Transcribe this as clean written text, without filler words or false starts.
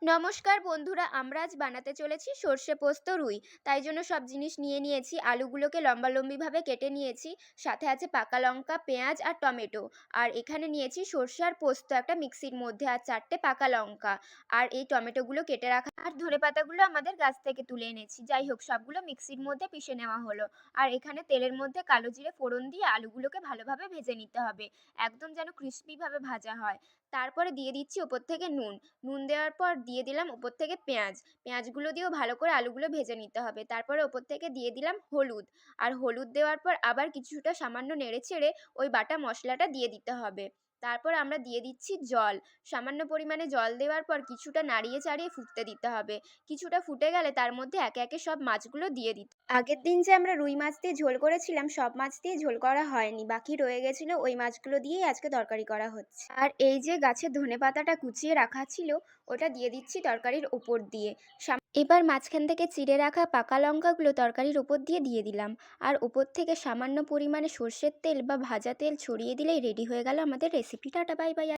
নমস্কার বন্ধুরা, আমরা আজ বানাতে চলেছি সর্ষে পোস্ত রুই। তাই জন্য সব জিনিস নিয়ে নিয়েছি। আলুগুলোকে লম্বালম্বিভাবে কেটে নিয়েছি। সাথে আছে পাকা লঙ্কা, পেঁয়াজ আর টমেটো। আর এখানে নিয়েছি সর্ষে আর পোস্ত একটা মিক্সির মধ্যে, আর 4টে পাকা লঙ্কা। আর এই টমেটোগুলো কেটে রাখা আর ধনেপাতাগুলো আমাদের গাছ থেকে তুলে এনেছি। যাই হোক, সবগুলো মিক্সির মধ্যে পিষে নেওয়া হলো। আর এখানে তেলের মধ্যে কালো জিরে ফোড়ন দিয়ে আলুগুলোকে ভালোভাবে ভেজে নিতে হবে, একদম যেন ক্রিস্পিভাবে ভাজা হয়। তারপরে দিয়ে দিচ্ছি ওপর থেকে নুন। নুন দেওয়ার পর দিয়ে দিলাম ওপর থেকে পেঁয়াজ। পেঁয়াজগুলো দিয়েও ভালো করে আলুগুলো ভেজে নিতে হবে। তারপরে ওপর থেকে দিয়ে দিলাম হলুদ। আর হলুদ দেওয়ার পর আবার কিছুটা সামান্য নেড়েচেড়ে ওই বাটা মশলাটা দিয়ে দিতে হবে। তারপর আমরা দিয়ে দিচ্ছি জল। সামান্য পরিমাণে জল দেওয়ার পর কিছুটা নাড়িয়ে চাড়িয়ে ফুটতে দিতে হবে। কিছুটা ফুটে গেলে তার মধ্যে একে একে সব মাছগুলো দিয়ে দিতে। আগের দিন যে আমরা রুই মাছ দিয়ে ঝোল করেছিলাম, সব মাছ দিয়ে ঝোল করা হয়নি, বাকি রয়ে গেছিলো, ওই মাছগুলো দিয়েই আজকে তরকারি করা হচ্ছে। আর এই যে গাছের ধনেপাতাটা কুচিয়ে রাখা ছিল, ওটা দিয়ে দিচ্ছি তরকারির ওপর দিয়ে। এবার মাঝখান থেকে চিড়ে রাখা পাকা লঙ্কাগুলো তরকারির ওপর দিয়ে দিলাম। আর ওপর থেকে সামান্য পরিমাণে সর্ষের তেল বা ভাজা তেল ছড়িয়ে দিলেই রেডি হয়ে গেল আমাদের রেসিপি। Tata, bye bye.